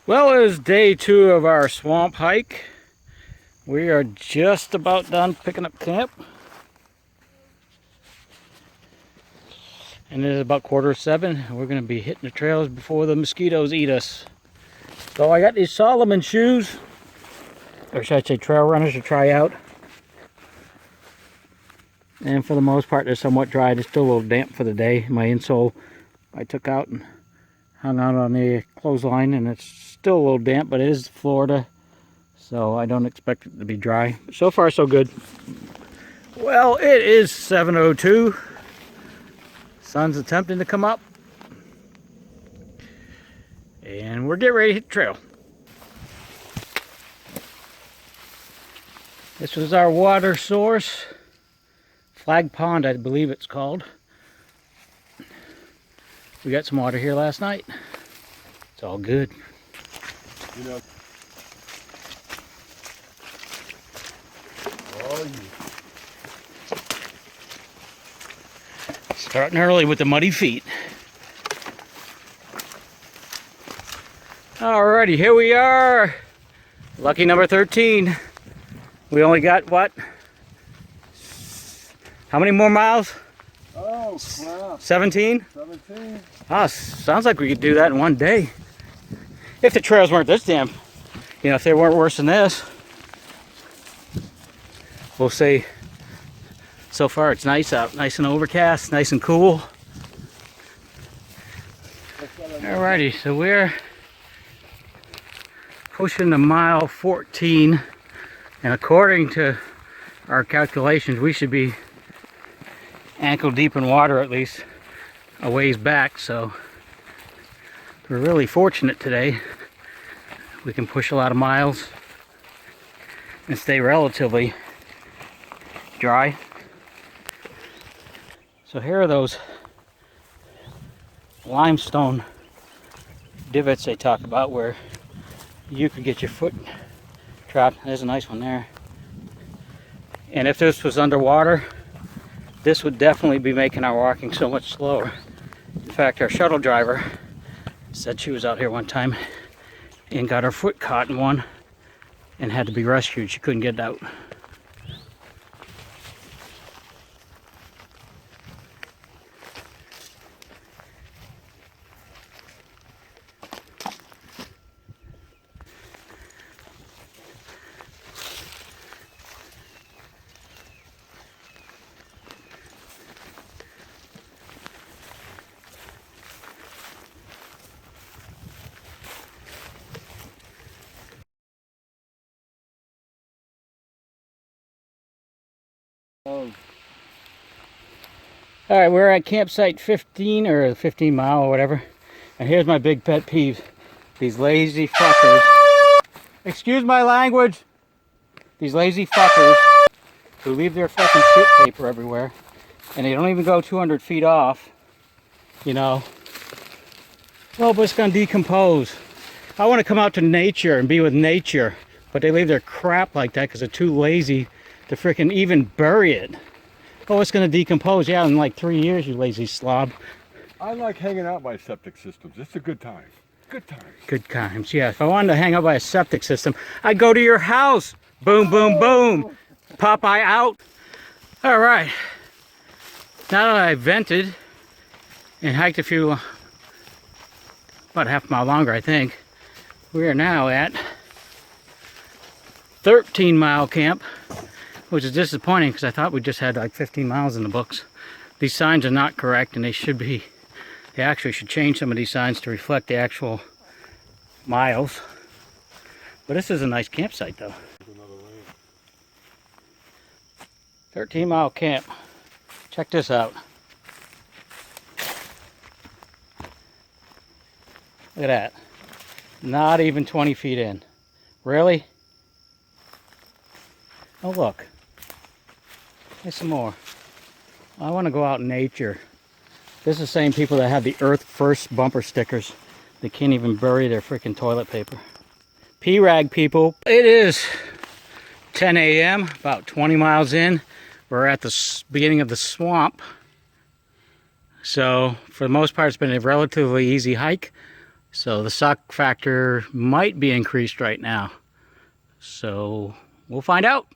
Well, it is day 2 of our swamp hike. We are just about done picking up camp. And it is about 6:45. We're going to be hitting the trails before the mosquitoes eat us. So I got these Solomon shoes, or should I say trail runners, to try out. And for the most part, they're somewhat dry. They're still a little damp for the day. My insole I took out and hung out on the clothesline, and it's still a little damp, but it is Florida, so I don't expect it to be dry. So far, so good. Well, it is 7:02. Sun's attempting to come up, and we're getting ready to hit the trail. This was our water source, Flag Pond, I believe it's called. We got some water here last night. It's all good. You know. Oh, yeah. Starting early with the muddy feet. Alrighty, here we are. Lucky number 13. We only got what? How many more miles? Oh, wow. 17? 17. Ah, sounds like we could do that in one day. If the trails weren't this damn, if they weren't worse than this. We'll see. So far it's nice out, nice and overcast, nice and cool. Alrighty, so we're pushing to mile 14, and according to our calculations, we should be ankle deep in water, at least a ways back. So we're really fortunate today. We can push a lot of miles and stay relatively dry. So here are those limestone divots they talk about where you could get your foot trapped. There's a nice one there. And if this was underwater, this would definitely be making our walking so much slower. In fact, our shuttle driver said she was out here one time and got her foot caught in one and had to be rescued. She couldn't get out. Oh. All right, we're at campsite 15 or 15 mile or whatever. And here's my big pet peeve. These lazy fuckers. Excuse my language. These lazy fuckers who leave their fucking shit paper everywhere. And they don't even go 200 feet off. Well, but it's gonna decompose. I want to come out to nature and be with nature. But they leave their crap like that because they're too lazy to freaking even bury it. Oh, it's going to decompose. Yeah, in like 3 years, you lazy slob. I like hanging out by septic systems. It's a good time. Good times. Good times, yeah. If I wanted to hang out by a septic system, I'd go to your house. Boom, boom, boom. Popeye out. All right. Now that I vented and hiked a few, about a half mile longer, I think, we are now at 13-mile camp, which is disappointing because I thought we just had like 15 miles in the books. These signs are not correct, and they actually should change some of these signs to reflect the actual miles. But this is a nice campsite though. 13-mile camp. Check this out. Look at that. Not even 20 feet in. Really? Oh look. There's some more. I want to go out in nature. This is the same people that have the Earth First bumper stickers. They can't even bury their freaking toilet paper. P-rag people. It is 10 a.m. about 20 miles in. We're at the beginning of the swamp. So for the most part, it's been a relatively easy hike. So the suck factor might be increased right now. So we'll find out.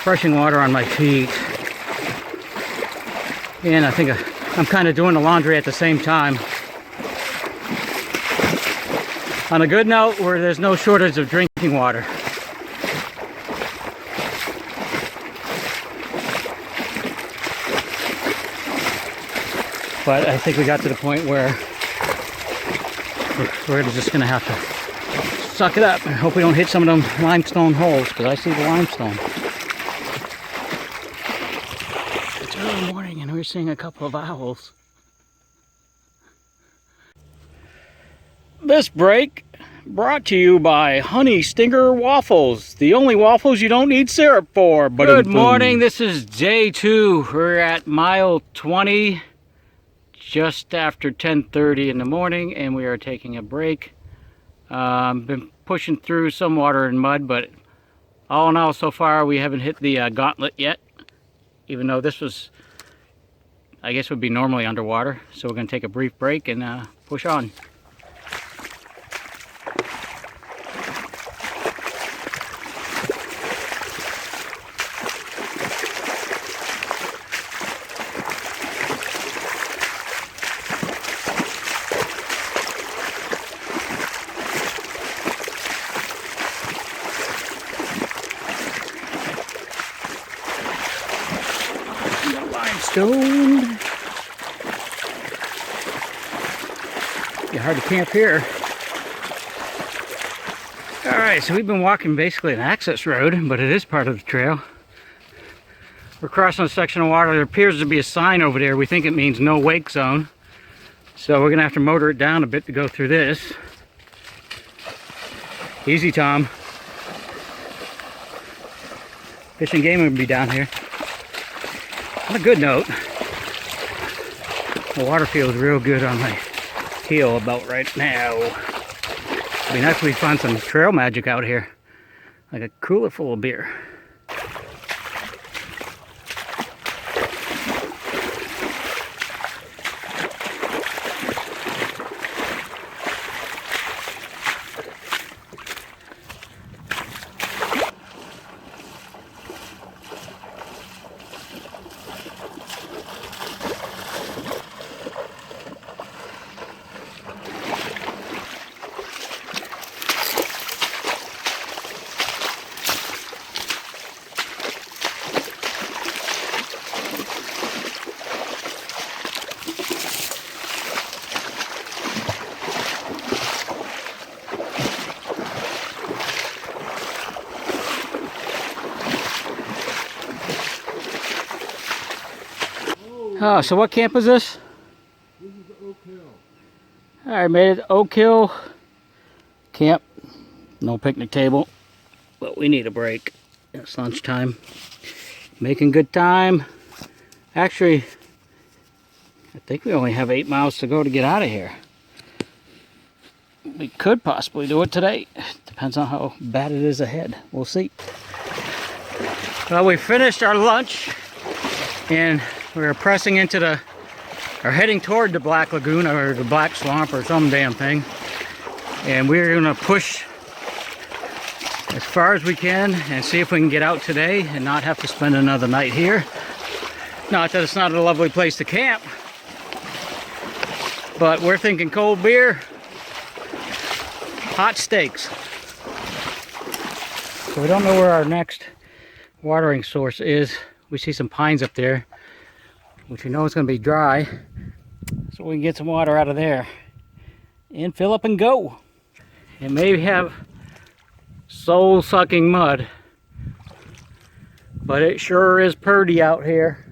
Brushing water on my feet. And I think I'm kind of doing the laundry at the same time. On a good note, where there's no shortage of drinking water. But I think we got to the point where we're just going to have to suck it up and hope we don't hit some of them limestone holes, because I see the limestone. It's early morning and we're seeing a couple of owls. This break brought to you by Honey Stinger Waffles, the only waffles you don't need syrup for. Good morning, this is day 2. We're at mile 20. Just after 10:30 in the morning, and we are taking a break. Been pushing through some water and mud, but all in all, so far we haven't hit the gauntlet yet, even though this was, I guess, would be normally underwater. So we're going to take a brief break and push on. Limestone. Get hard to camp here. Alright, so we've been walking basically an access road, but it is part of the trail. We're crossing a section of water. There appears to be a sign over there. We think it means no wake zone. So we're going to have to motor it down a bit to go through this. Easy, Tom. Fish and Game would be down here. On a good note, the water feels real good on my heel about right now. It'd be nice if we find some trail magic out here, like a cooler full of beer. Oh, so what camp is this? This is Oak Hill. Alright, made it Oak Hill camp. No picnic table, but we need a break. It's lunchtime. Making good time. Actually, I think we only have 8 miles to go to get out of here. We could possibly do it today. Depends on how bad it is ahead. We'll see. Well, we finished our lunch and we're pressing into or heading toward the Black Lagoon or the Black Swamp or some damn thing. And we're gonna push as far as we can and see if we can get out today and not have to spend another night here. Not that it's not a lovely place to camp, but we're thinking cold beer, hot steaks. So we don't know where our next watering source is. We see some pines up there, which we know is going to be dry, so we can get some water out of there and fill up and go. It may have soul-sucking mud, but it sure is purty out here.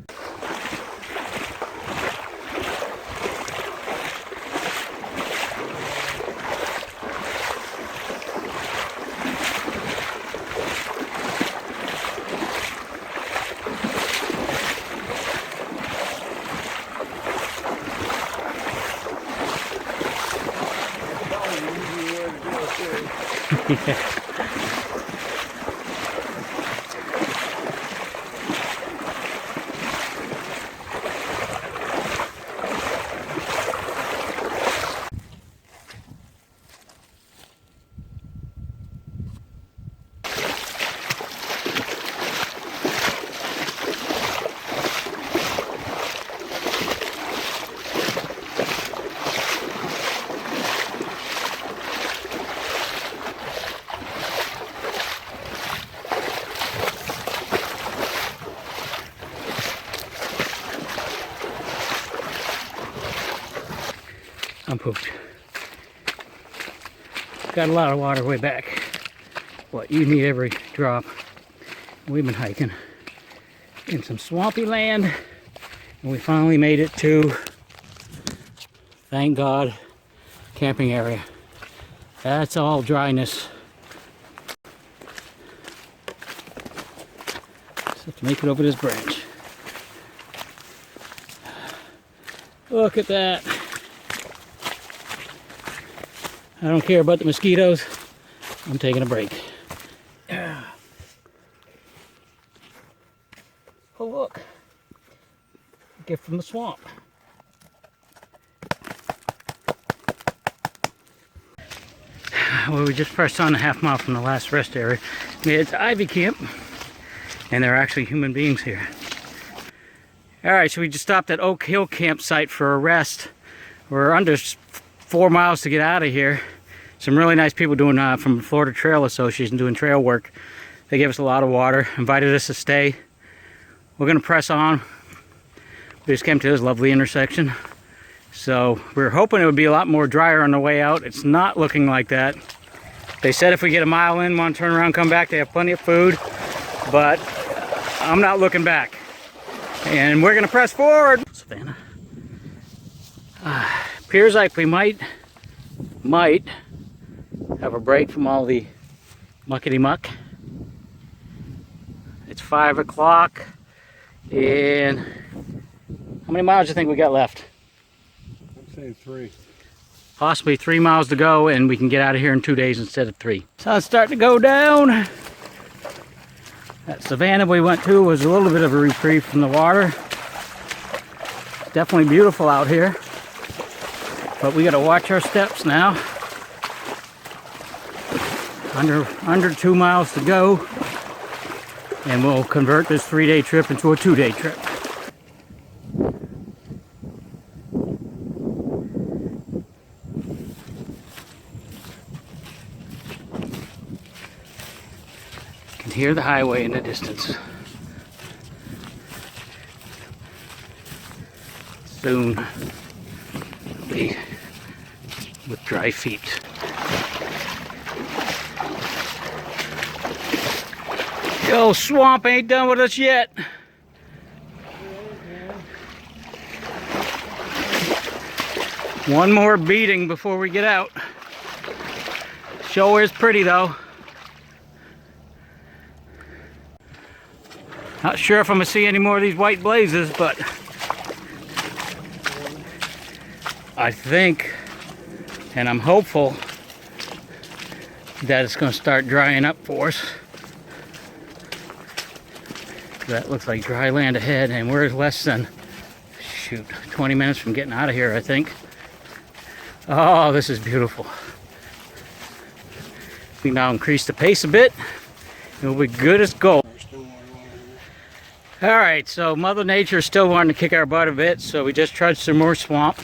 I'm pooped. Got a lot of water way back. What, you need every drop. We've been hiking in some swampy land, and we finally made it to, thank God, camping area. That's all dryness. Just have to make it over this branch. Look at that. I don't care about the mosquitoes. I'm taking a break. Oh look, a gift from the swamp. Well, we just pressed on a half mile from the last rest area. It's Ivy Camp, and there are actually human beings here. All right, so we just stopped at Oak Hill campsite for a rest. We're under 4 miles to get out of here. Some really nice people doing from Florida Trail Association doing trail work. They gave us a lot of water, invited us to stay. We're gonna press on. We just came to this lovely intersection. So we're hoping it would be a lot more drier on the way out. It's not looking like that. They said if we get a mile in, want to turn around, come back, they have plenty of food. But I'm not looking back. And we're gonna press forward. Savannah. Appears like we might have a break from all the muckety muck. It's 5 o'clock. And how many miles do you think we got left? I'm saying 3. Possibly 3 miles to go, and we can get out of here in 2 days instead of 3. Sun's starting to go down. That savanna we went to was a little bit of a reprieve from the water. Definitely beautiful out here. But we gotta watch our steps now. Under 2 miles to go. And we'll convert this 3-day trip into a 2-day trip. You can hear the highway in the distance. Soon I'll be with dry feet. Yo, swamp ain't done with us yet. One more beating before we get out. Sure is pretty though. Not sure if I'm gonna see any more of these white blazes, but I think, and I'm hopeful, that it's gonna start drying up for us. That looks like dry land ahead, and we're less than, shoot, 20 minutes from getting out of here, I think. Oh, this is beautiful. We now increase the pace a bit, and we'll be good as gold. All right, so Mother Nature is still wanting to kick our butt a bit, so we just trudged through more swamp,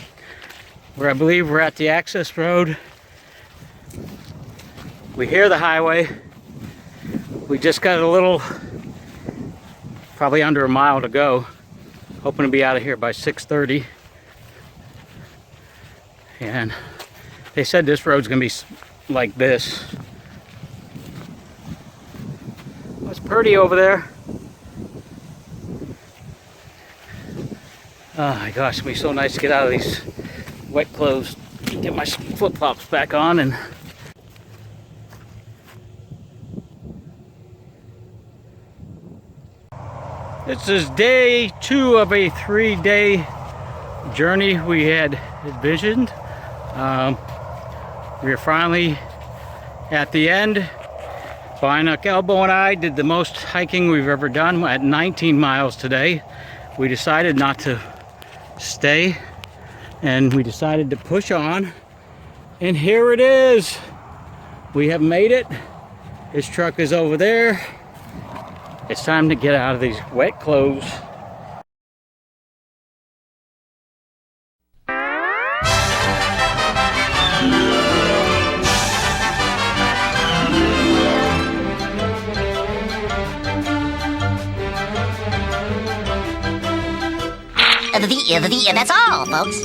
where I believe we're at the access road. We hear the highway. We just got a little, probably under a mile to go. Hoping to be out of here by 6:30. And they said this road's gonna be like this. It's pretty over there. Oh my gosh, it'll be so nice to get out of these wet clothes. Get my flip-flops back on and this is day 2 of a 3-day journey we had envisioned. We are finally at the end. Bionic Elbow and I did the most hiking we've ever done at 19 miles today. We decided not to stay and we decided to push on, and here it is. We have made it. This truck is over there. It's time to get out of these wet clothes. That's all, folks.